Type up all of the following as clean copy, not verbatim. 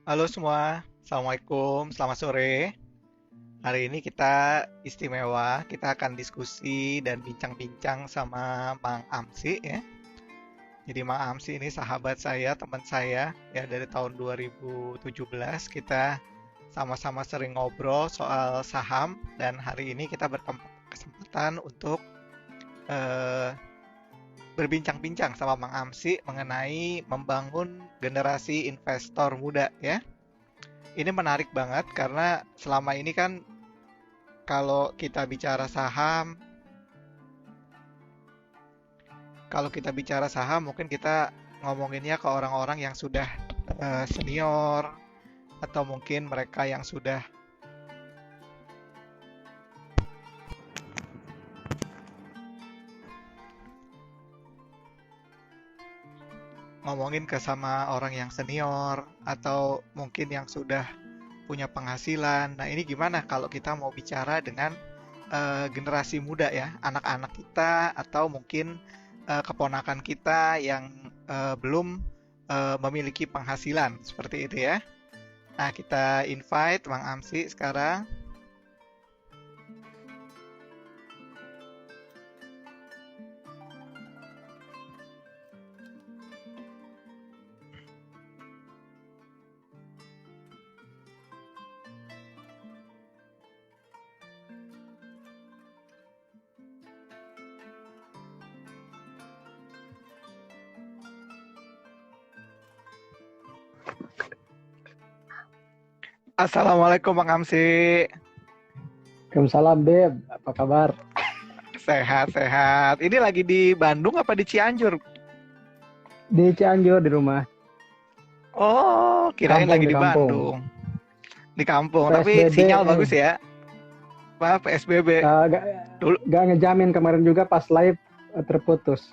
Halo semua, Assalamualaikum, selamat sore. Hari ini kita istimewa, kita akan diskusi dan bincang-bincang sama Mang Amsi ya. Jadi Mang Amsi ini sahabat saya, teman saya ya dari tahun 2017. Kita sama-sama sering ngobrol soal saham dan hari ini kita berkesempatan untuk eh, berbincang-bincang sama Mang Amsi mengenai membangun generasi investor muda ya. Ini menarik banget karena selama ini kan kalau kita bicara saham, kalau kita bicara saham mungkin kita ngomonginnya ke orang-orang yang sudah senior atau mungkin mereka yang sudah ngomongin ke sama orang yang senior atau mungkin yang sudah punya penghasilan. Nah, ini gimana kalau kita mau bicara dengan generasi muda ya, anak-anak kita atau mungkin keponakan kita yang belum memiliki penghasilan seperti itu ya. Nah, kita invite Bang Amsi sekarang. Assalamualaikum Bang Amsi. Waalaikumsalam Beb, apa kabar? Sehat-sehat. Ini lagi di Bandung apa di Cianjur? Di Cianjur di rumah, Oh, kirain kampung lagi di di kampung. Bandung. Di kampung, tapi PSBB, sinyal bagus ya. Apa PSBB? gak, Dulu gak ngejamin kemarin juga pas live terputus.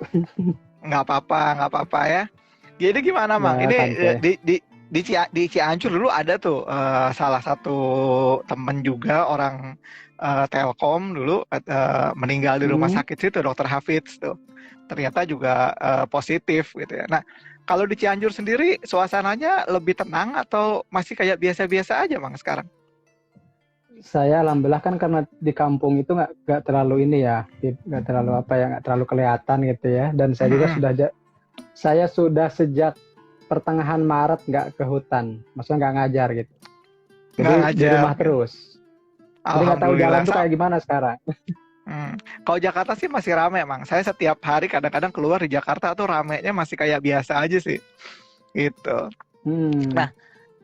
nggak apa-apa, nggak apa-apa ya. Jadi gimana, Mang? Ya Ini santai. di Cianjur dulu ada tuh salah satu temen juga orang Telkom dulu meninggal di rumah Hmm, sakit situ, Dokter Hafidz tuh. Ternyata juga positif gitu ya. Nah, kalau di Cianjur sendiri suasananya lebih tenang atau masih kayak biasa-biasa aja, Mang sekarang? saya alhamdulillah kan karena di kampung itu nggak terlalu ini ya, nggak terlalu apa ya, nggak terlalu kelihatan gitu ya. Dan saya juga Mm-mm. saya sudah sejak pertengahan Maret nggak ke hutan, maksudnya nggak ngajar gitu. Nggak Jadi di ngajar rumah gitu. terus. Jadi nggak tahu jalan Alhamdulillah. tuh kayak gimana sekarang. Hmm. Kalau Jakarta sih masih rame, Mang. Saya setiap hari kadang-kadang keluar di Jakarta tuh ramenya masih kayak biasa aja sih. Gitu. Hmm. Nah,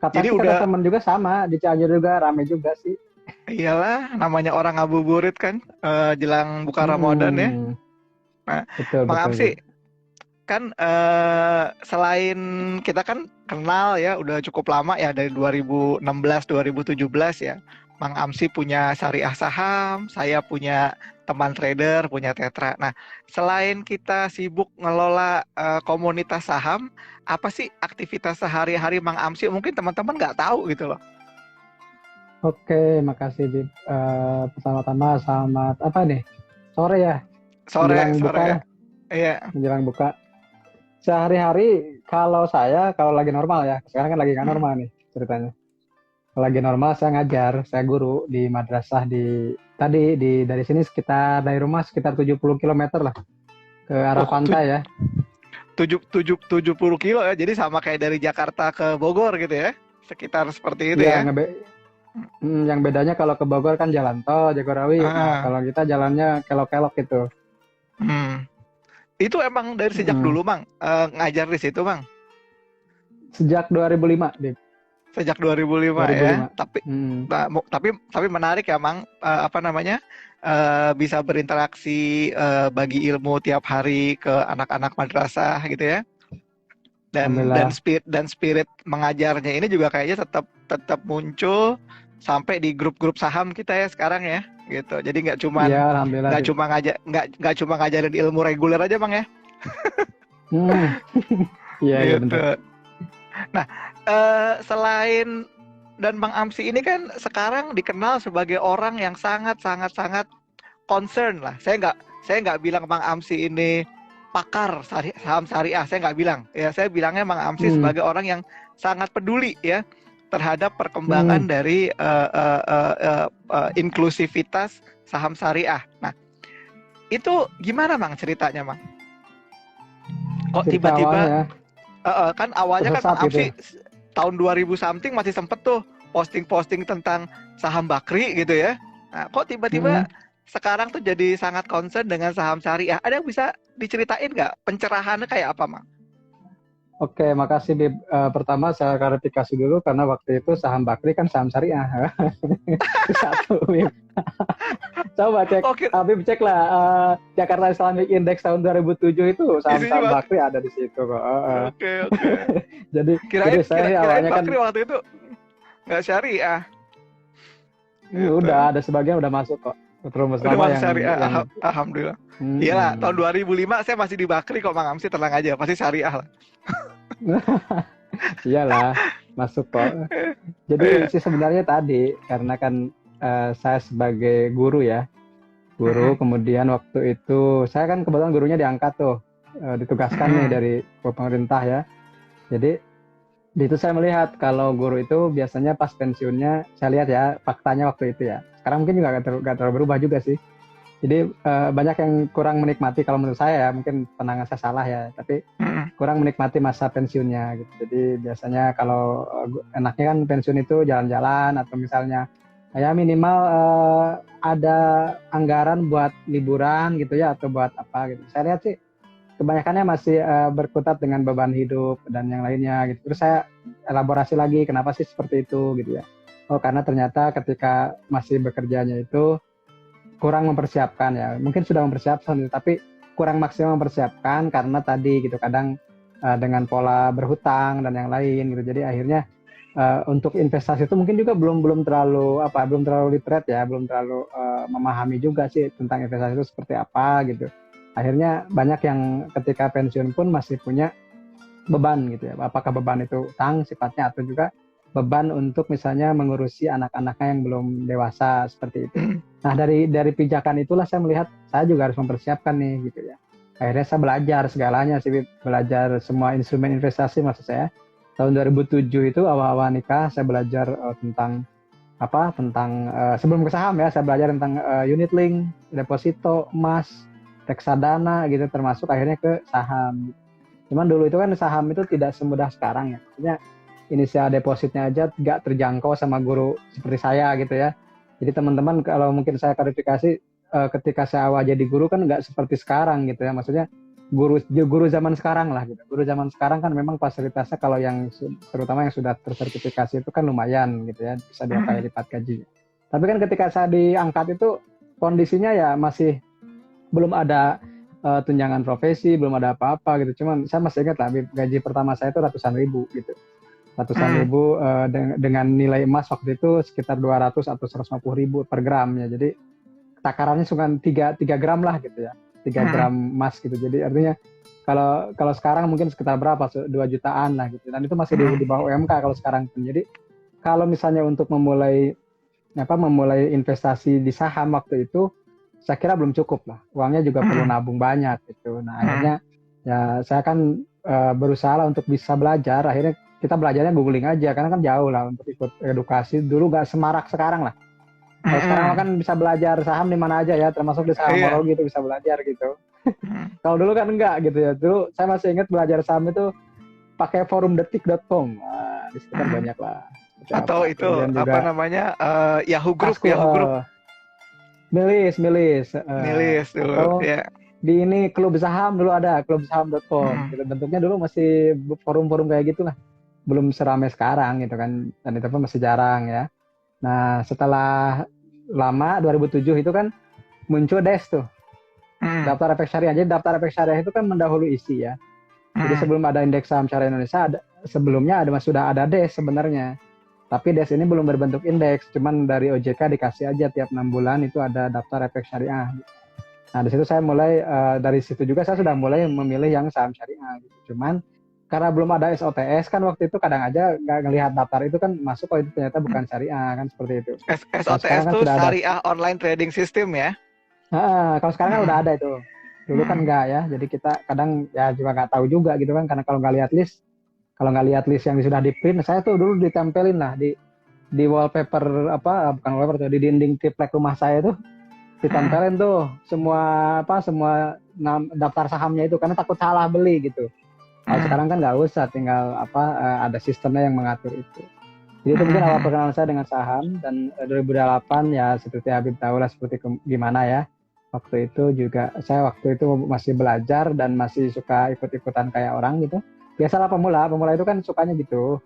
Kata jadi sih kata udah temen juga sama di Cianjur juga rame juga sih. iyalah namanya orang ngabuburit kan jelang buka Ramadan ya. Hmm, Nah, betul Mang betul Amsi Beb. kan selain kita kan kenal ya udah cukup lama ya dari 2016 2017 ya. Mang Amsi punya syariah saham, saya punya teman trader, punya Tetra. Nah, selain kita sibuk ngelola komunitas saham, apa sih aktivitas sehari-hari Mang Amsi? Mungkin teman-teman nggak tahu gitu loh. Oke, makasih Beb. Pertama-tama selamat apa nih? Sore ya, Sore, menjelang buka sore. lah, Iya. menjelang buka. Sehari-hari kalau saya kalau lagi normal ya, sekarang kan lagi nggak Hmm. normal nih ceritanya. Kalau lagi normal saya ngajar, saya guru di madrasah di tadi dari sini sekitar dari rumah sekitar 70 kilometer lah ke arah Oh, pantai ya. 70 kilo ya. Jadi sama kayak dari Jakarta ke Bogor gitu ya. Sekitar seperti itu Iya, ya. yang bedanya kalau ke Bogor kan jalan tol Jagorawi. Nah, Ah, kalau kita jalannya kelok-kelok gitu. hmm. Itu emang dari sejak Mm. dulu, Bang, ngajar di situ, Bang. Sejak 2005, Dip. Sejak 2005 ya. 2005. Hmm. Tapi menarik ya, Bang. Apa namanya? Bisa berinteraksi bagi ilmu tiap hari ke anak-anak madrasah gitu ya. Alhamdulillah. Dan spirit mengajarnya ini juga kayaknya tetap tetap muncul sampai di grup-grup saham kita ya sekarang ya gitu. Jadi Iya, Alhamdulillah, Dip. nggak cuma ngajarin ilmu reguler aja, Bang ya Hmm. Iya, iya bener. gitu. Nah, selain dan Bang Amsi ini kan sekarang dikenal sebagai orang yang sangat sangat sangat concern lah. Saya nggak bilang Bang Amsi ini pakar saham syariah, saya nggak bilang. Ya, saya bilangnya Bang Amsi Hmm. sebagai orang yang sangat peduli ya terhadap perkembangan Hmm, dari inklusivitas saham syariah. Nah, itu gimana Mang ceritanya Mang? Kok cerita tiba-tiba awalnya ya, kan awalnya kan tersesat Mang gitu ya. Amsi tahun 2000 something masih sempet tuh posting-posting tentang saham Bakri gitu ya. Nah, kok tiba-tiba Hmm. sekarang tuh jadi sangat concern dengan saham syariah? Ada yang bisa diceritain nggak pencerahannya kayak apa Mang? Oke, makasih Bib. Pertama saya klarifikasi dulu karena waktu itu saham Bakri kan saham syariah. Itu satu, Bib. Coba cek, Oke, Bib cek lah Jakarta Islamic Index tahun 2007 itu isinya saham-saham Bang. Bakri ada di situ kok. Oke, oke. Jadi Kirain saya sih kirain awalnya kan Bakri waktu itu nggak syariah gitu. udah ada sebagian udah masuk kok. Terus Udah lama masuk yang syariah, yang alhamdulillah. Iyalah, tahun mm, 2005 saya masih di Bakri kok Mang Amsi, tenang aja, pasti syariah lah. iyalah masuk kok. Jadi Iya. sih sebenarnya tadi karena kan saya sebagai guru ya, guru Mm-mm, kemudian waktu itu saya kan kebetulan gurunya diangkat tuh, ditugaskan nih mm-mm, dari pemerintah ya. Jadi di itu saya melihat kalau guru itu biasanya pas pensiunnya, saya lihat ya faktanya waktu itu ya. Sekarang mungkin juga nggak terlalu berubah juga sih. Jadi banyak yang kurang menikmati kalau menurut saya ya, mungkin pandangan saya salah ya, tapi mm-mm, kurang menikmati masa pensiunnya gitu. Jadi biasanya kalau enaknya kan pensiun itu jalan-jalan atau misalnya ya minimal ada anggaran buat liburan gitu ya atau buat apa gitu. Saya lihat sih kebanyakannya masih berkutat dengan beban hidup dan yang lainnya gitu. Terus saya elaborasi lagi kenapa sih seperti itu gitu ya. Oh karena ternyata ketika masih bekerjanya itu kurang mempersiapkan ya. Mungkin sudah mempersiapkan tapi kurang maksimal mempersiapkan karena tadi gitu kadang dengan pola berhutang dan yang lain gitu. Jadi akhirnya untuk investasi itu mungkin juga belum belum terlalu apa belum terlalu literate ya, belum terlalu memahami juga sih tentang investasi itu seperti apa gitu. Akhirnya banyak yang ketika pensiun pun masih punya beban gitu ya. Apakah beban itu utang sifatnya atau juga beban untuk misalnya mengurusi anak-anaknya yang belum dewasa seperti itu. mm-mm. Nah, dari pijakan itulah saya melihat saya juga harus mempersiapkan nih gitu ya. Akhirnya saya belajar segalanya sih, belajar semua instrumen investasi maksud saya. Tahun 2007 itu awal-awal nikah saya belajar tentang apa? Tentang sebelum ke saham ya, saya belajar tentang unit link, deposito, emas, reksadana gitu termasuk akhirnya ke saham. Cuman dulu itu kan saham itu tidak semudah sekarang ya. Maksudnya inisial depositnya aja nggak terjangkau sama guru seperti saya gitu ya. Jadi teman-teman kalau mungkin saya klarifikasi ketika saya awal jadi guru kan nggak seperti sekarang gitu ya. Maksudnya guru zaman sekarang lah gitu. Guru zaman sekarang kan memang fasilitasnya kalau yang terutama yang sudah tersertifikasi itu kan lumayan gitu ya. Bisa 2 kali lipat gaji. Tapi kan ketika saya diangkat itu kondisinya ya masih belum ada tunjangan profesi, belum ada apa-apa gitu. Cuman saya masih ingat lah gaji pertama saya itu ratusan ribu gitu. Ratusan Mm. ribu dengan nilai emas waktu itu sekitar 200 atau 150 ribu per gram ya. Jadi takarannya cuma 3 gram lah gitu ya. 3 gram Mm. emas gitu. Jadi artinya kalau kalau sekarang mungkin sekitar berapa? 2 jutaan lah gitu. Dan itu masih di Mm. bawah UMK kalau sekarang. Jadi kalau misalnya untuk memulai investasi di saham waktu itu saya kira belum cukup lah. Uangnya juga perlu Mm. nabung banyak gitu. Nah, Mm. akhirnya ya saya kan berusaha lah untuk bisa belajar. Akhirnya kita belajarnya googling aja karena kan jauh lah untuk ikut edukasi. Dulu gak semarak sekarang lah. Kalau sekarang Mm. kan bisa belajar saham di mana aja ya, termasuk di Iya. sahamologi itu bisa belajar gitu. Mm. Kalau dulu kan enggak gitu ya. Dulu saya masih ingat belajar saham itu pakai forum detik.com. Nah, di situ kan Mm. banyak lah. Seperti Atau apa. itu Kemudian apa juga namanya Yahoo Group, Kasku, Yahoo Group milis. milis dulu Atau ya. di ini klub saham dulu ada klubsaham.com Mm. gitu bentuknya dulu masih forum-forum kayak gitu lah belum seramai sekarang gitu kan dan itu pun masih jarang ya. Nah setelah lama 2007 itu kan muncul DES tuh, Mm. daftar efek syariah. Jadi daftar efek syariah itu kan mendahului isi ya. Jadi Mm. sebelum ada indeks saham syariah Indonesia sebelumnya sudah ada DES sebenarnya, tapi DES ini belum berbentuk indeks, cuman dari OJK dikasih aja tiap 6 bulan itu ada daftar efek syariah. Nah, di situ saya mulai dari situ juga saya sudah mulai memilih yang saham syariah gitu. Cuman karena belum ada SOTS kan waktu itu kadang aja nggak ngelihat daftar itu kan masuk itu ternyata bukan syariah kan seperti itu. Kalau sekarang SOTS kan tuh sudah ada. Syariah Online Trading System ya. Kalau sekarang kan udah Mm. ada itu. Dulu kan Mm. enggak ya. Jadi kita kadang ya juga nggak tahu juga gitu kan karena kalau nggak lihat list Kalau nggak lihat list yang sudah di print, saya tuh dulu ditempelin lah di wallpaper, bukan wallpaper tuh, di dinding triplek rumah saya tuh Mm-mm. ditempelin tuh semua semua daftar sahamnya itu, karena takut salah beli gitu. Kalau Mm-mm. sekarang kan nggak usah, tinggal ada sistemnya yang mengatur itu. Jadi itu mungkin awal Mm-mm. perkenalan saya dengan saham. Dan 2008 ya seperti Habib tahu lah seperti gimana ya. Waktu itu masih belajar dan masih suka ikut-ikutan kayak orang gitu. Biasalah pemula itu kan sukanya gitu.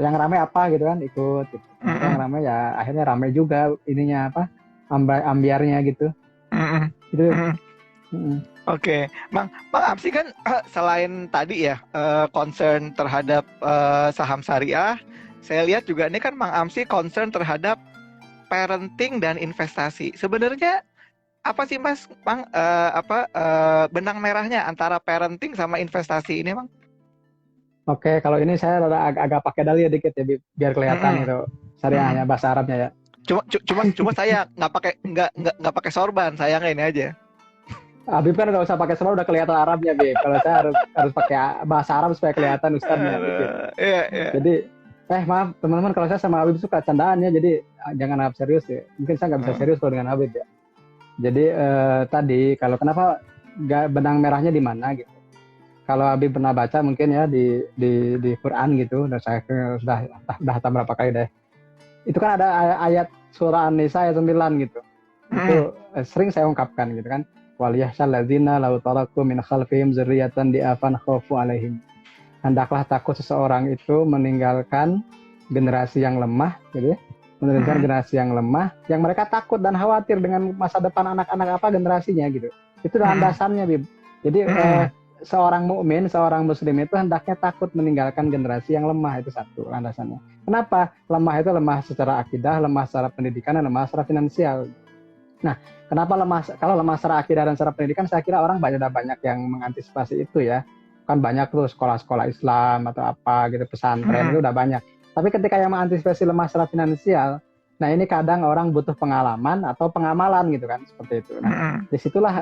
Yang rame apa gitu kan ikut gitu. Ternyata yang Mm-mm. rame ya akhirnya rame juga ininya ambiarnya gitu. Mm-mm. Itu. Mm-mm. mm, Oke, Bang Amsi kan selain tadi ya concern terhadap saham syariah, saya lihat juga ini kan Bang Amsi concern terhadap parenting dan investasi. Sebenarnya apa sih Mas, Bang, benang merahnya antara parenting sama investasi ini, Bang? Oke, kalau ini saya agak pakai dalih dikit ya biar kelihatan Mm-mm. itu syariahnya Mm-mm. bahasa Arabnya ya. Cuma saya nggak pakai sorban, sayangnya ini aja. Habib kan nggak usah pakai semua udah kelihatan Arabnya, Bib. Kalau saya harus pakai bahasa Arab supaya kelihatan ustadznya gitu. Iya, iya. Jadi, maaf teman-teman kalau saya sama Habib suka candaannya, jadi jangan anggap serius ya. Mungkin saya nggak bisa Mm. serius kalau dengan Habib ya. Jadi tadi kalau kenapa nggak benang merahnya di mana gitu. Kalau Habib pernah baca mungkin ya di Quran gitu, dan saya sudah hatam berapa kali deh. Itu kan ada ayat surah An-Nisa ayat 9 gitu. Itu Mm. sering saya ungkapkan gitu kan. Waliyahsal ladzina law taraku min khalfihim dzurriyyatan di'afan khaufu alaihim. Hendaklah takut seseorang itu meninggalkan generasi yang lemah gitu ya. Meninggalkan Mm. generasi yang lemah yang mereka takut dan khawatir dengan masa depan anak-anak generasinya gitu. Itu Mm. landasannya, Bib. Jadi Mm. seorang mukmin, seorang muslim itu hendaknya takut meninggalkan generasi yang lemah, itu satu landasannya. Kenapa? Lemah itu lemah secara akidah, lemah secara pendidikan, dan lemah secara finansial. Nah, kenapa lemah? Kalau lemah secara akidah dan secara pendidikan, saya kira orang banyak yang mengantisipasi itu ya. Kan banyak tuh sekolah-sekolah Islam atau apa gitu, pesantren itu Mm. udah banyak. Tapi ketika yang mengantisipasi lemah secara finansial, nah ini kadang orang butuh pengalaman atau pengamalan gitu kan, seperti itu. Nah, Mm. disitulah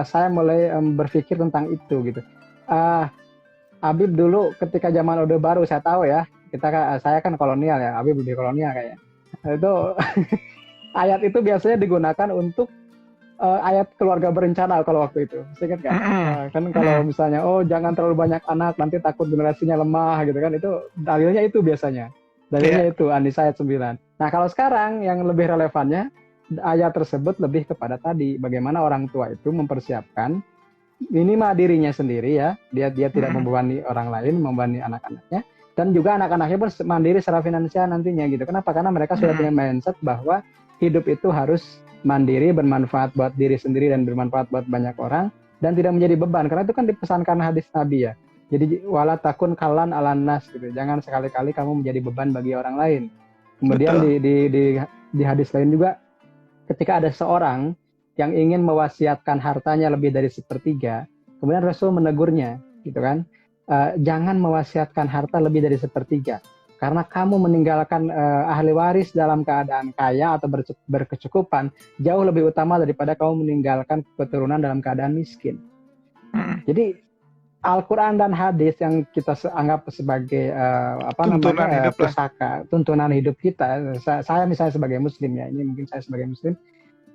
saya mulai berpikir tentang itu gitu. Uh, Habib dulu ketika zaman Orde Baru, saya tahu ya, saya kan kolonial ya, Habib di kolonial kayaknya. Itu ayat itu biasanya digunakan untuk ayat keluarga berencana kalau waktu itu. Saya ingat nggak? Mm. Kan kalau Mm. misalnya, jangan terlalu banyak anak, nanti takut generasinya lemah gitu kan. Itu dalilnya itu biasanya. Iya, Dalilnya itu, An-Nisa ayat 9. Nah kalau sekarang yang lebih relevannya, ayat tersebut lebih kepada tadi, bagaimana orang tua itu mempersiapkan minimal dirinya sendiri ya, dia tidak mm. membebani orang lain, membebani anak-anaknya, dan juga anak-anaknya pun mandiri secara finansial nantinya gitu. Kenapa? Karena mereka sudah Mm. punya mindset bahwa hidup itu harus mandiri, bermanfaat buat diri sendiri dan bermanfaat buat banyak orang, dan tidak menjadi beban. Karena itu kan dipesankan hadis Nabi ya. Jadi wala takun kalan alan nas gitu. Jangan sekali-kali kamu menjadi beban bagi orang lain. Kemudian Betul. di hadis lain juga, ketika ada seorang yang ingin mewasiatkan hartanya lebih dari sepertiga, kemudian Rasul menegurnya, gitu kan, jangan mewasiatkan harta lebih dari sepertiga, karena kamu meninggalkan ahli waris dalam keadaan kaya atau berkecukupan jauh lebih utama daripada kamu meninggalkan keturunan dalam keadaan miskin. Mm. Jadi Al-Quran dan hadis yang kita anggap sebagai Tuntunan hidup lah. pusaka, tuntunan hidup kita. Saya misalnya sebagai muslim ya, ini mungkin saya sebagai muslim,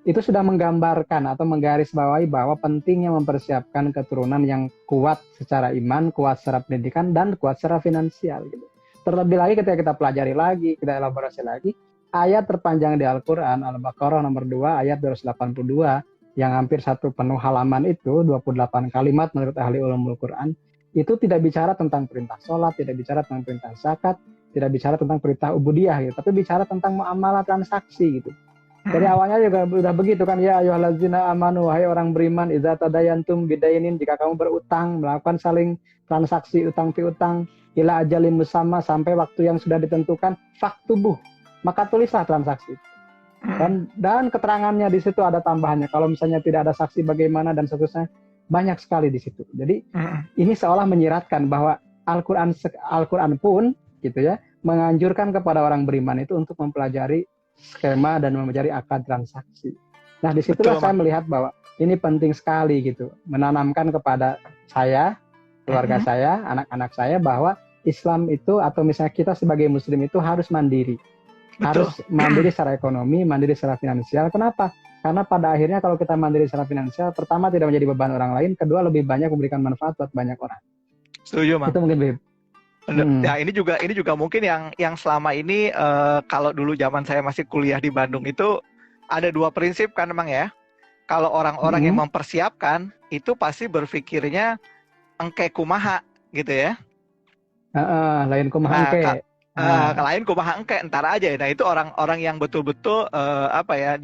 itu sudah menggambarkan atau menggarisbawahi bahwa pentingnya mempersiapkan keturunan yang kuat secara iman, kuat secara pendidikan, dan kuat secara finansial. Gitu. Terlebih lagi ketika kita pelajari lagi, kita elaborasi lagi, ayat terpanjang di Al-Quran, Al-Baqarah nomor 2, ayat 282, yang hampir satu penuh halaman itu, 28 kalimat menurut ahli ulumul Quran, itu tidak bicara tentang perintah sholat, tidak bicara tentang perintah zakat, tidak bicara tentang perintah ubudiyah, gitu, tapi bicara tentang muamalah transaksi gitu. Dari Mm. awalnya juga udah begitu kan, ya ayyuhallazina amanu, wahai orang beriman, idza tadayantum bidainin, jika kamu berutang, melakukan saling transaksi utang piutang, ila ajalin musamma, sampai waktu yang sudah ditentukan, faktubuh, maka tulislah transaksi. Mm. Dan keterangannya di situ ada tambahannya, kalau misalnya tidak ada saksi bagaimana dan seterusnya, banyak sekali di situ. Jadi Mm. ini seolah menyiratkan bahwa Al-Quran pun gitu ya, menganjurkan kepada orang beriman itu untuk mempelajari skema dan mempelajari akad transaksi. Nah disitulah Betul, saya Bang. melihat bahwa ini penting sekali gitu, menanamkan kepada saya, keluarga Mm. saya, anak-anak saya, bahwa Islam itu atau misalnya kita sebagai Muslim itu harus mandiri. Betul. Harus mandiri secara ekonomi, mandiri secara finansial. Kenapa? Karena pada akhirnya kalau kita mandiri secara finansial, pertama tidak menjadi beban orang lain, kedua lebih banyak memberikan manfaat buat banyak orang. Setuju, Mang. Itu mungkin, Bib. Ya, ini juga mungkin yang selama ini kalau dulu zaman saya masih kuliah di Bandung itu ada dua prinsip kan, Mang ya. Kalau orang-orang yang mempersiapkan itu pasti berpikirnya engke kumaha gitu ya. Lain kumaha engke. Lain kumaha engke entar aja. Nah, itu orang-orang yang betul-betul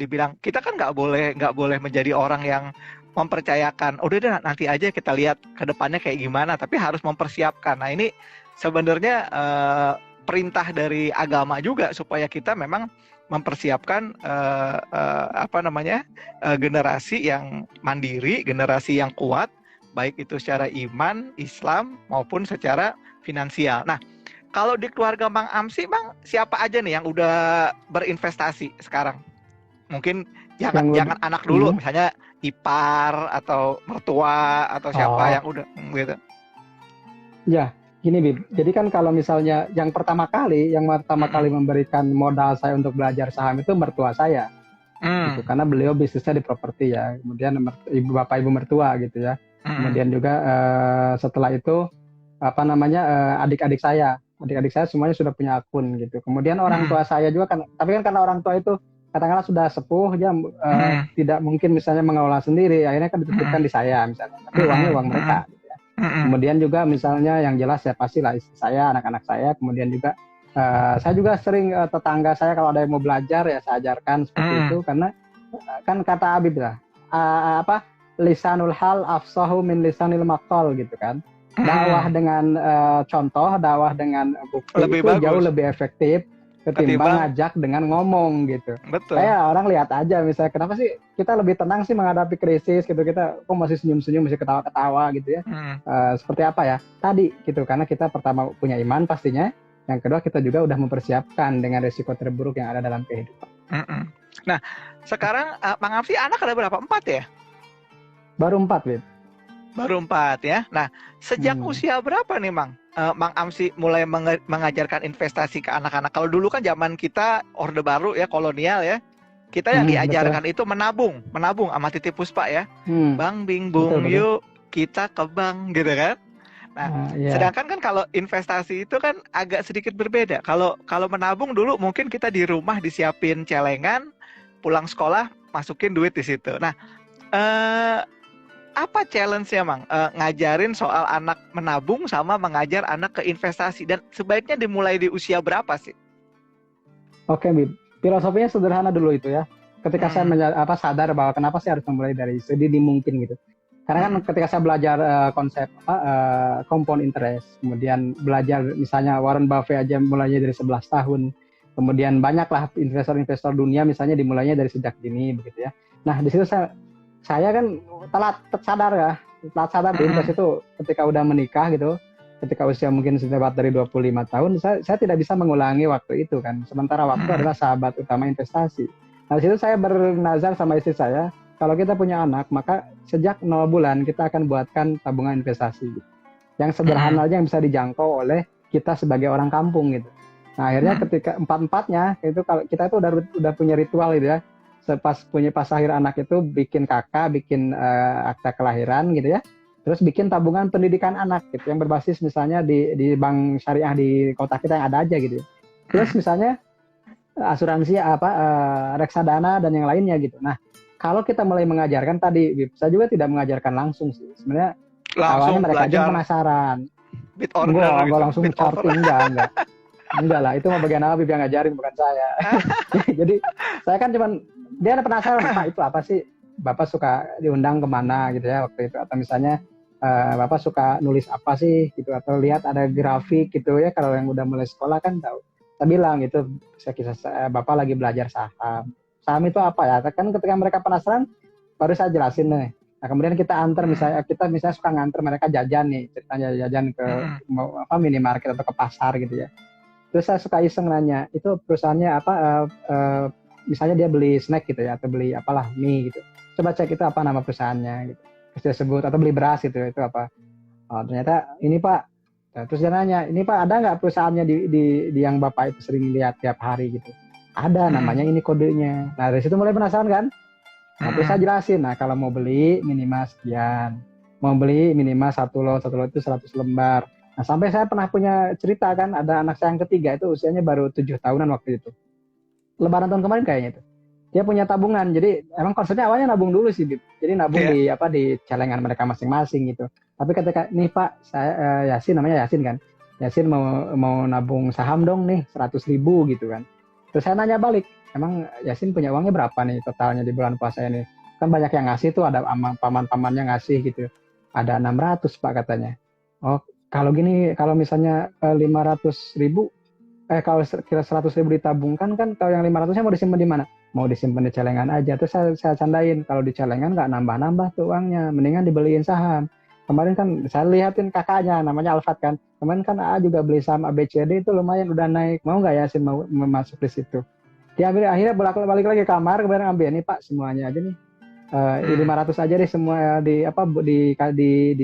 dibilang kita kan nggak boleh menjadi orang yang mempercayakan udah deh nanti aja kita lihat ke depannya kayak gimana, tapi harus mempersiapkan. Nah, ini sebenarnya perintah dari agama juga supaya kita memang mempersiapkan generasi yang mandiri, generasi yang kuat, baik itu secara iman, Islam maupun secara finansial. Nah, kalau di keluarga Bang Amsi, Bang, siapa aja nih yang udah berinvestasi sekarang? Mungkin jangan anak dulu, misalnya ipar atau mertua atau siapa yang udah gitu. Ya, gini Bib. Jadi kan kalau misalnya yang pertama kali memberikan modal saya untuk belajar saham itu mertua saya. Gitu. Karena beliau bisnisnya di properti ya. Kemudian bapak ibu mertua gitu ya. Kemudian juga setelah itu adik-adik saya semuanya sudah punya akun gitu. Kemudian orang tua saya juga kan, tapi kan karena orang tua itu katakanlah sudah sepuh, dia tidak mungkin misalnya mengelola sendiri, akhirnya kan dititipkan di saya misalnya, tapi uangnya uang mereka gitu ya. Kemudian juga misalnya yang jelas ya pastilah istri saya, anak-anak saya, kemudian juga saya juga sering tetangga saya kalau ada yang mau belajar ya saya ajarkan seperti itu, karena kan kata Habib lah, lisanul hal afsahu min lisanil maqal gitu kan. Dakwah dengan contoh, dakwah dengan bukti lebih itu bagus, jauh lebih efektif ketimbang ngajak dengan ngomong gitu. Betul. Kayak orang lihat aja misalnya kenapa sih kita lebih tenang sih menghadapi krisis gitu, kita kok masih senyum-senyum, masih ketawa-ketawa gitu ya. Seperti apa ya? Tadi gitu, karena kita pertama punya iman pastinya, yang kedua kita juga udah mempersiapkan dengan risiko terburuk yang ada dalam kehidupan. Nah, sekarang Bang Amsi anak ada berapa? 4 ya? Baru 4, Bib. Baru 4 ya. Nah, sejak usia berapa nih, Mang Amsi mulai mengajarkan investasi ke anak-anak? Kalau dulu kan zaman kita Orde Baru ya, kolonial ya, kita yang diajarkan itu menabung sama Titip Puspa ya. Bang bingbung yuk kita ke bank gitu kan. Nah, sedangkan kan kalau investasi itu kan agak sedikit berbeda. Kalau menabung dulu mungkin kita di rumah disiapin celengan, pulang sekolah masukin duit di situ. Nah, apa challenge-nya, Mang? Ngajarin soal anak menabung sama mengajar anak ke investasi, dan sebaiknya dimulai di usia berapa sih? Oke, Bib. Filosofinya sederhana dulu itu ya. Ketika saya sadar bahwa kenapa sih harus memulai dari sedini mungkin gitu. Karena kan ketika saya belajar konsep compound interest, kemudian belajar misalnya Warren Buffett aja mulainya dari 11 tahun. Kemudian banyaklah investor-investor dunia misalnya dimulainya dari sejak dini begitu ya. Nah, di situ saya kan telat sadar di investasi itu ketika udah menikah gitu, ketika usia mungkin sudah dari 25 tahun, saya tidak bisa mengulangi waktu itu kan. Sementara waktu adalah sahabat utama investasi. Nah, di situ saya bernazar sama istri saya, kalau kita punya anak, maka sejak 0 bulan kita akan buatkan tabungan investasi gitu. Yang sederhana aja yang bisa dijangkau oleh kita sebagai orang kampung gitu. Nah, akhirnya ketika empat-empatnya itu kalau kita itu udah punya ritual gitu ya. Pas akhir anak itu bikin kakak, bikin akta kelahiran gitu ya. Terus bikin tabungan pendidikan anak gitu yang berbasis misalnya di bank syariah di kota kita yang ada aja gitu. Terus misalnya asuransi reksadana dan yang lainnya gitu. Nah, kalau kita mulai mengajarkan tadi, saya juga tidak mengajarkan langsung sih. Sebenarnya awalnya mereka aja penasaran. Enggak langsung charting, enggak lah, itu mah bagian Habib yang ngajarin bukan saya. Jadi saya kan cuman dia ada penasaran, Pak itu apa sih? Bapak suka diundang kemana gitu ya waktu itu, atau misalnya Bapak suka nulis apa sih gitu, atau lihat ada grafik gitu ya, kalau yang udah mulai sekolah kan tahu. Saya bilang itu kisah Bapak lagi belajar saham. Saham itu apa ya? Kan ketika mereka penasaran baru saya jelasin nih. Nah, kemudian kita antar misalnya suka nganter mereka jajan nih, ceritanya jajan ke minimarket atau ke pasar gitu ya. Terus saya suka iseng nanya, itu perusahaannya apa? Misalnya dia beli snack gitu ya, atau beli apalah mie gitu. Coba cek itu apa nama perusahaannya gitu. Terus dia sebut, atau beli beras gitu, itu apa? Oh, ternyata ini Pak Nah, terus dia nanya, ini Pak ada nggak perusahaannya di yang Bapak itu sering lihat tiap hari gitu? Ada, namanya ini kodenya. Nah dari situ mulai penasaran kan? Nah, terus saya jelasin, nah kalau mau beli minimal sekian, mau beli minimal satu lot itu 100 lembar. Nah sampai saya pernah punya cerita kan, ada anak saya yang ketiga itu usianya baru 7 tahunan waktu itu. Lebaran tahun kemarin kayaknya itu. Dia punya tabungan, jadi emang konsepnya awalnya nabung dulu sih, Bib. Jadi nabung Iya. di celengan mereka masing-masing gitu. Tapi ketika nih Pak, saya Yasin namanya Yasin kan, Yasin mau nabung saham dong nih 100.000 gitu kan. Terus saya nanya balik, emang Yasin punya uangnya berapa nih totalnya di bulan puasa ini? Kan banyak yang ngasih tuh, ada paman-pamannya ngasih gitu. Ada 600 Pak katanya. Oh kalau gini, kalau misalnya 500.000, kalau kira 100.000 ditabungkan kan, kalau yang 500-nya mau disimpan di mana? Mau disimpan di celengan aja. Terus saya candain, kalau di celengan nggak nambah-nambah tuh uangnya, mendingan dibeliin saham. Kemarin kan saya lihatin kakaknya, namanya Alfat kan. Kemarin kan AA juga beli saham ABCD itu lumayan udah naik. Mau nggak ya sih mau masuk di situ? Dia ambil, akhirnya balik lagi ke kamar, kemudian ambil ini Pak semuanya aja nih. 500 aja deh semua di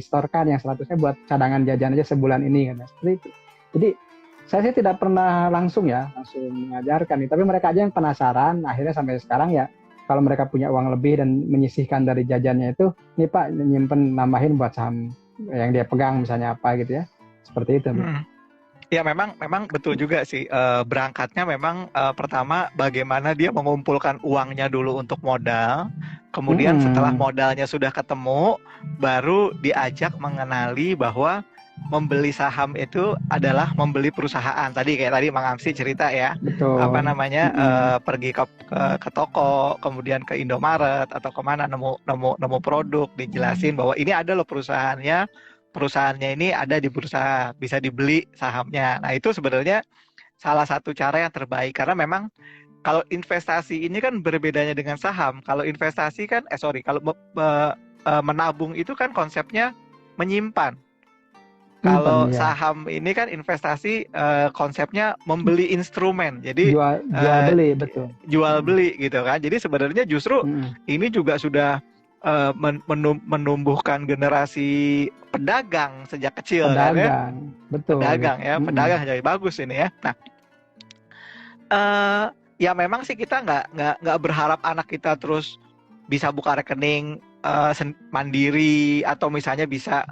storekan, yang 100-nya buat cadangan jajan aja sebulan ini kan. Seperti itu. Jadi saya sih tidak pernah langsung mengajarkan nih, tapi mereka aja yang penasaran. Akhirnya sampai sekarang ya, kalau mereka punya uang lebih dan menyisihkan dari jajannya itu, nih Pak nyimpen nambahin buat saham yang dia pegang misalnya apa gitu ya, seperti itu. Ya memang betul juga sih. Berangkatnya memang pertama bagaimana dia mengumpulkan uangnya dulu untuk modal, kemudian setelah modalnya sudah ketemu, baru diajak mengenali bahwa membeli saham itu adalah membeli perusahaan. Kayak tadi Mang Amsi cerita ya, Betul. pergi ke toko, kemudian ke Indomaret atau kemana, nemu produk, dijelasin bahwa ini ada loh perusahaannya ini ada di bursa, bisa dibeli sahamnya. Nah itu sebenarnya salah satu cara yang terbaik, karena memang kalau investasi ini kan berbedanya dengan saham. Kalau investasi kan, kalau menabung itu kan konsepnya menyimpan. Kalau saham ini kan investasi, konsepnya membeli instrumen, jadi jual beli, betul. Jual beli gitu kan. Jadi sebenarnya justru ini juga sudah menumbuhkan generasi pedagang sejak kecil kan ya. Betul. Pedagang ya, pedagang jadi bagus ini ya. Nah, ya memang sih kita nggak berharap anak kita terus bisa buka rekening mandiri, atau misalnya bisa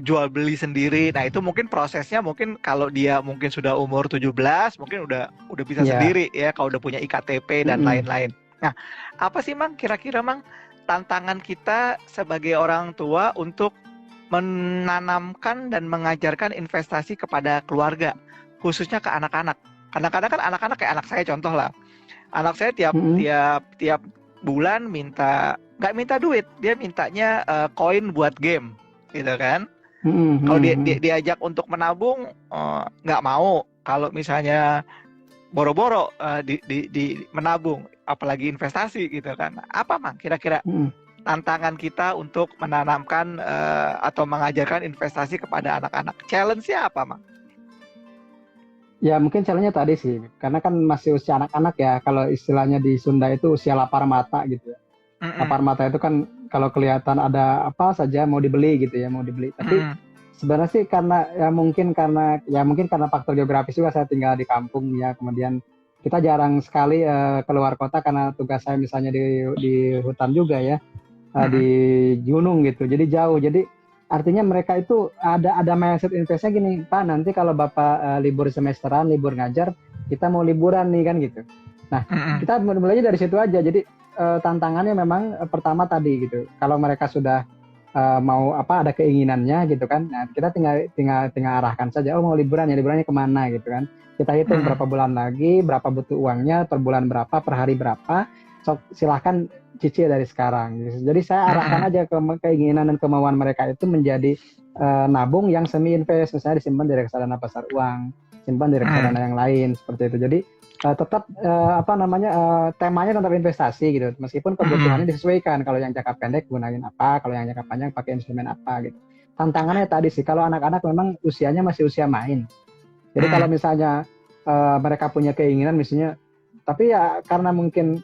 jual beli sendiri. Nah itu mungkin prosesnya, mungkin kalau dia mungkin sudah umur 17 mungkin udah bisa sendiri ya, kalau udah punya IKTP dan lain-lain. Nah apa sih Mang kira-kira Mang tantangan kita sebagai orang tua untuk menanamkan dan mengajarkan investasi kepada keluarga, khususnya ke anak-anak? Kadang-kadang kan anak-anak kayak anak saya, contoh lah, anak saya tiap bulan nggak minta duit, dia mintanya koin buat game gitu kan. Kalau diajak untuk menabung nggak mau. Kalau misalnya boro-boro di menabung, apalagi investasi gitu kan. Apa Mang kira-kira tantangan kita untuk menanamkan atau mengajarkan investasi kepada anak-anak? Challenge-nya apa Mang? Ya mungkin challenge-nya tadi sih, karena kan masih usia anak-anak ya. Kalau istilahnya di Sunda itu usia lapar mata gitu ya. Lapar mata itu kan kalau kelihatan ada apa saja mau dibeli gitu ya, mau dibeli. Tapi sebenarnya sih karena mungkin karena faktor geografis juga, saya tinggal di kampung ya, kemudian kita jarang sekali keluar kota karena tugas saya misalnya di hutan juga ya, di gunung gitu. Jadi jauh. Jadi artinya mereka itu ada mindset investnya gini, Pak nanti kalau Bapak libur semesteran, libur ngajar, kita mau liburan nih kan gitu. Nah kita mulainya dari situ aja. Jadi tantangannya memang pertama tadi gitu. Kalau mereka sudah mau ada keinginannya gitu kan, nah kita tinggal arahkan saja. Oh mau liburan ya, liburannya kemana gitu kan. Kita hitung berapa bulan lagi, berapa butuh uangnya, per bulan berapa, per hari berapa. So, silahkan cicil dari sekarang. Gitu. Jadi saya arahkan aja keinginan dan kemauan mereka itu menjadi nabung yang semi invest, misalnya disimpan di reksadana pasar uang, simpan di reksadana yang lain seperti itu. Jadi tetap temanya tetap investasi gitu, meskipun kebutuhannya disesuaikan. Kalau yang jangka pendek gunain apa, kalau yang jangka panjang pakai instrumen apa gitu. Tantangannya tadi sih, kalau anak-anak memang usianya masih usia main. Jadi kalau misalnya mereka punya keinginan misalnya, tapi ya karena mungkin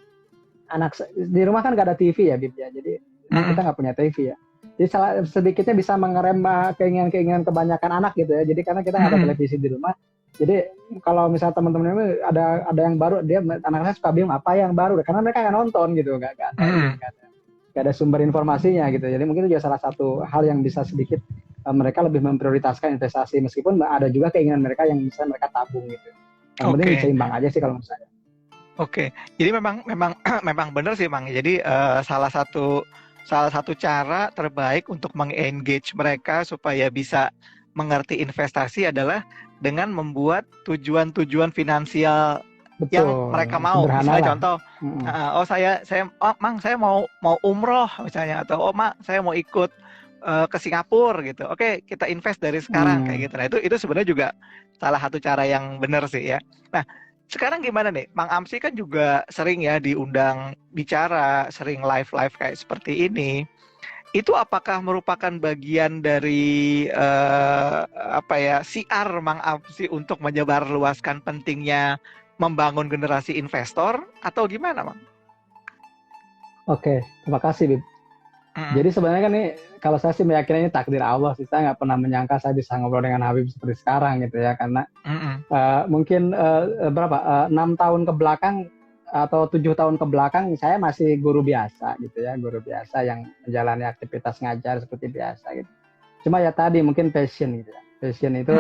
anak di rumah kan nggak ada TV ya Bib ya, jadi kita nggak punya TV ya. Jadi sedikitnya bisa mengerem keinginan-keinginan kebanyakan anak gitu ya. Jadi karena kita nggak ada televisi di rumah. Jadi kalau misalnya teman-teman ini ada yang baru, dia anak saya suka bingung apa yang baru, karena mereka nggak nonton gitu, nggak ada sumber informasinya gitu. Jadi mungkin itu juga salah satu hal yang bisa sedikit mereka lebih memprioritaskan investasi, meskipun ada juga keinginan mereka yang bisa mereka tabung gitu. Yang penting seimbang aja sih kalau menurut saya. Oke, jadi memang memang benar sih, Mang. Jadi salah satu cara terbaik untuk mengengage mereka supaya bisa mengerti investasi adalah dengan membuat tujuan-tujuan finansial Betul, yang mereka mau. Misalnya contoh, Mang, saya mau umroh misalnya, atau Mak, saya mau ikut ke Singapura gitu. Oke, kita invest dari sekarang kayak gitu. Nah, itu sebenarnya juga salah satu cara yang benar sih ya. Nah, sekarang gimana nih? Mang Amsi kan juga sering ya diundang bicara, sering live kayak seperti ini. Itu apakah merupakan bagian dari siar Mang Amsi untuk menyebarluaskan pentingnya membangun generasi investor atau gimana, Mang? Oke, terima kasih, Bib. Jadi sebenarnya kan nih, kalau saya sih meyakini ini takdir Allah sih. Saya nggak pernah menyangka saya bisa ngobrol dengan Habib seperti sekarang gitu ya, karena mungkin 6 tahun ke belakang atau 7 tahun ke belakang saya masih guru biasa gitu ya, guru biasa yang menjalani aktivitas ngajar seperti biasa gitu. Cuma ya tadi mungkin passion gitu ya. Passion itu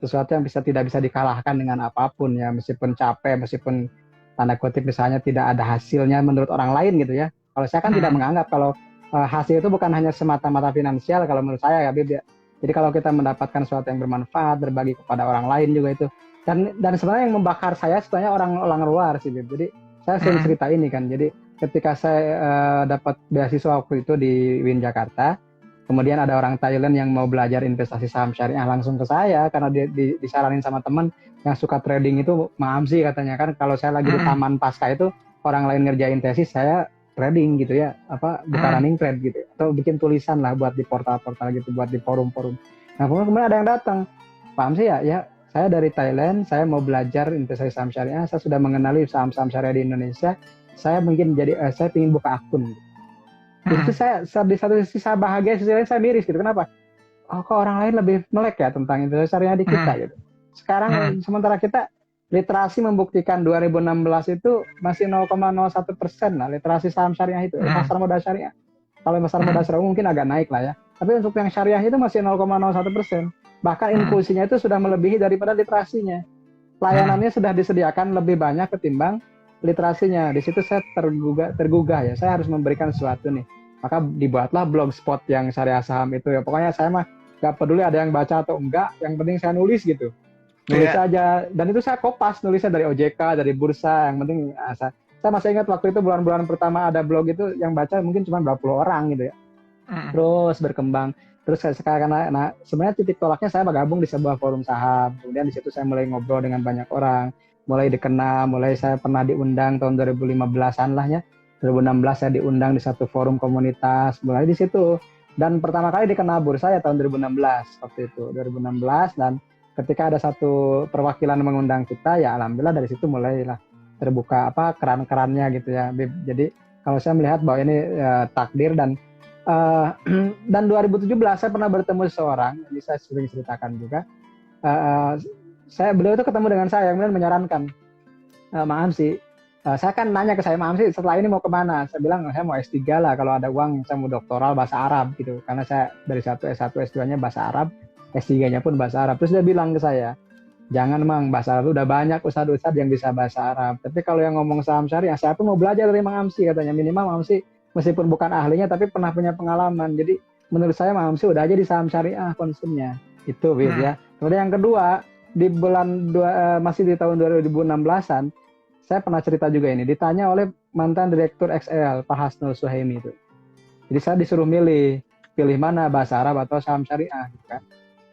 sesuatu yang tidak bisa dikalahkan dengan apapun ya, meskipun capek, meskipun tanda kutip misalnya tidak ada hasilnya menurut orang lain gitu ya. Kalau saya kan tidak menganggap kalau hasil itu bukan hanya semata-mata finansial kalau menurut saya ya, Bib ya. Jadi kalau kita mendapatkan sesuatu yang bermanfaat, berbagi kepada orang lain juga itu. Dan sebenarnya yang membakar saya sebenarnya orang luar sih, Bib. Jadi saya sering cerita ini kan. Jadi ketika saya dapat beasiswa waktu itu di UIN Jakarta, kemudian ada orang Thailand yang mau belajar investasi saham syariah langsung ke saya karena dia disaranin sama teman yang suka trading itu, Mang Amsi katanya kan, kalau saya lagi di taman pasca itu orang lain ngerjain tesis, saya trading gitu ya, buka running trade gitu, atau bikin tulisan lah buat di portal-portal gitu, buat di forum-forum. Nah kemudian ada yang datang, Pak Amsi ya saya dari Thailand, saya mau belajar investasi saham syariah, saya sudah mengenali saham-saham syariah di Indonesia, saya mungkin saya ingin buka akun. Itu saya di satu sisi saya bahagia, sisi lain saya miris gitu. Kenapa? Kok orang lain lebih melek ya tentang investasi syariah di kita gitu. Sekarang sementara kita literasi membuktikan 2016 itu masih 0,01% lah literasi saham syariah itu, pasar modal syariah. Kalau pasar modal syariah mungkin agak naik lah ya. Tapi untuk yang syariah itu masih 0,01%. Bahkan inklusinya itu sudah melebihi daripada literasinya. Layanannya sudah disediakan lebih banyak ketimbang literasinya. Di situ saya tergugah ya. Saya harus memberikan sesuatu nih. Maka dibuatlah blogspot yang syariah saham itu ya. Pokoknya saya mah nggak peduli ada yang baca atau enggak. Yang penting saya nulis gitu. Nulis aja. Dan itu saya kopas nulisnya dari OJK, dari bursa. Yang penting saya masih ingat waktu itu bulan-bulan pertama ada blog itu yang baca mungkin cuma 20 orang gitu ya. Terus berkembang. Terus sekarang sebenarnya titik tolaknya saya bergabung di sebuah forum saham. Kemudian di situ saya mulai ngobrol dengan banyak orang, mulai dikenal, mulai saya pernah diundang tahun 2015-an lah ya. 2016 saya diundang di satu forum komunitas, mulai di situ. Dan pertama kali dikenal bursa ya tahun 2016 waktu itu, 2016, dan ketika ada satu perwakilan mengundang kita ya alhamdulillah dari situ mulailah terbuka keran-kerannya gitu ya. Jadi kalau saya melihat bahwa ini takdir dan 2017 saya pernah bertemu seseorang, ini saya sering ceritakan juga. Beliau itu ketemu dengan saya, kemudian menyarankan, Mang Amsi, saya kan nanya ke saya, Mang Amsi setelah ini mau kemana? Saya bilang saya mau S3 lah, kalau ada uang saya mau doktoral bahasa Arab gitu, karena saya dari S1, S2-nya bahasa Arab, S3-nya pun bahasa Arab. Terus dia bilang ke saya, jangan Mang, bahasa Arab udah banyak ustadz-ustadz yang bisa bahasa Arab, tapi kalau yang ngomong saham syariah, saya tuh mau belajar dari Mang Amsi katanya, minimal Mang Amsi meskipun bukan ahlinya tapi pernah punya pengalaman. Jadi menurut saya Mang Amsi udah aja di saham syariah konsumnya. Itu Bib ya. Kemudian yang kedua, di masih di tahun 2016-an, saya pernah cerita juga ini, ditanya oleh mantan direktur XL Pak Hasnul Suhaimi itu. Jadi saya disuruh pilih mana bahasa Arab atau saham syariah gitu kan.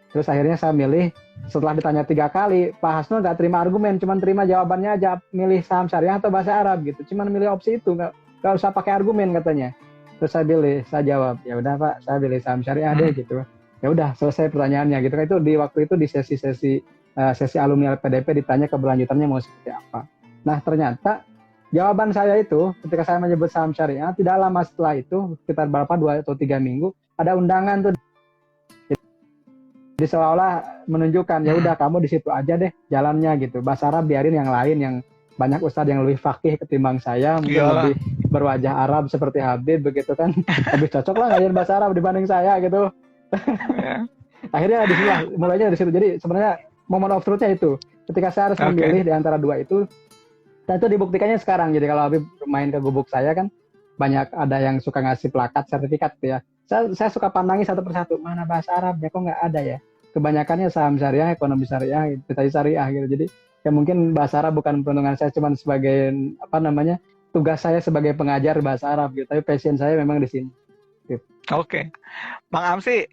Terus akhirnya saya milih, setelah ditanya 3 kali, Pak Hasnul nggak terima argumen, cuma terima jawabannya aja, milih saham syariah atau bahasa Arab gitu. Cuma milih opsi itu, nggak usah pakai argumen katanya. Terus saya jawab, ya udah Pak, saya pilih saham syariah deh gitu. Ya udah selesai pertanyaannya gitu. Itu di waktu itu di sesi alumni LPDP ditanya keberlanjutannya mau seperti apa. Nah ternyata jawaban saya itu ketika saya menyebut saham syariah, tidak lama setelah itu sekitar 2 atau 3 minggu ada undangan tuh. Jadi seolah-olah menunjukkan ya udah kamu di situ aja deh jalannya gitu. Bahasa Arab biarin yang lain, yang banyak ustadz yang lebih fakih ketimbang saya, mungkin Iyalah. lebih berwajah Arab seperti Habib begitu kan. Lebih cocok lah ngajarin bahasa Arab dibanding saya gitu. Ya. Akhirnya di situ lah, mulainya dari situ. Jadi sebenarnya moment of truth-nya itu. Ketika saya harus Oke. memilih di antara dua itu, dan itu dibuktikannya sekarang. Jadi kalau Habib main ke gubuk saya kan banyak ada yang suka ngasih plakat sertifikat tuh ya. Saya suka pandangi satu persatu, mana bahasa Arabnya kok nggak ada ya. Kebanyakannya saham syariah, ekonomi syariah, investasi syariah gitu. Jadi ya mungkin bahasa Arab bukan peruntungan saya cuma sebagai apa namanya tugas saya sebagai pengajar bahasa Arab gitu. Tapi passion saya memang di sini. Gitu. Oke. Bang Amsi,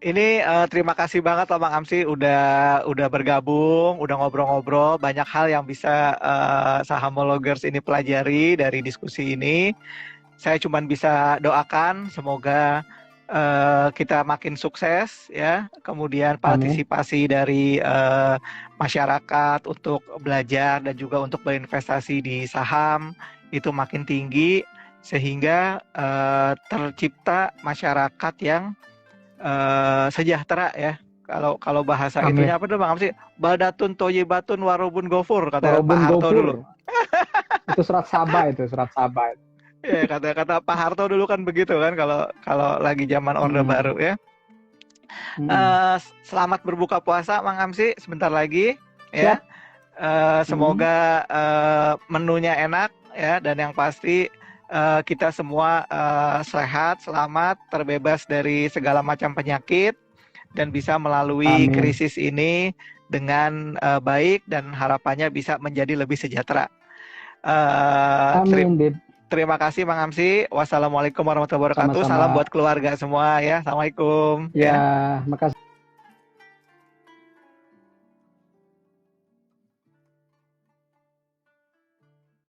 ini terima kasih banget loh Bang Amsi udah bergabung, udah ngobrol-ngobrol, banyak hal yang bisa Sahamologers ini pelajari dari diskusi ini. Saya cuma bisa doakan semoga kita makin sukses ya, kemudian partisipasi dari masyarakat untuk belajar dan juga untuk berinvestasi di saham itu makin tinggi sehingga tercipta masyarakat yang sejahtera ya. Kalau bahasa Amin. itunya apa tuh Bang Amsi? Badatun toyibatun warobun gofur kata Warobun Pak Harto gofur. dulu. Itu surat Sabah itu, surat Sabah. Ya kata Pak Harto dulu kan begitu kan kalau lagi zaman Orde Baru ya. Selamat berbuka puasa Bang Amsi sebentar lagi ya. Semoga menunya enak ya, dan yang pasti kita semua sehat, selamat, terbebas dari segala macam penyakit dan bisa melalui krisis ini dengan baik dan harapannya bisa menjadi lebih sejahtera. Amin. Terima kasih Bang Amsi. Wassalamualaikum warahmatullahi wabarakatuh. Sama-sama. Salam buat keluarga semua ya. Assalamualaikum. Ya, makasih.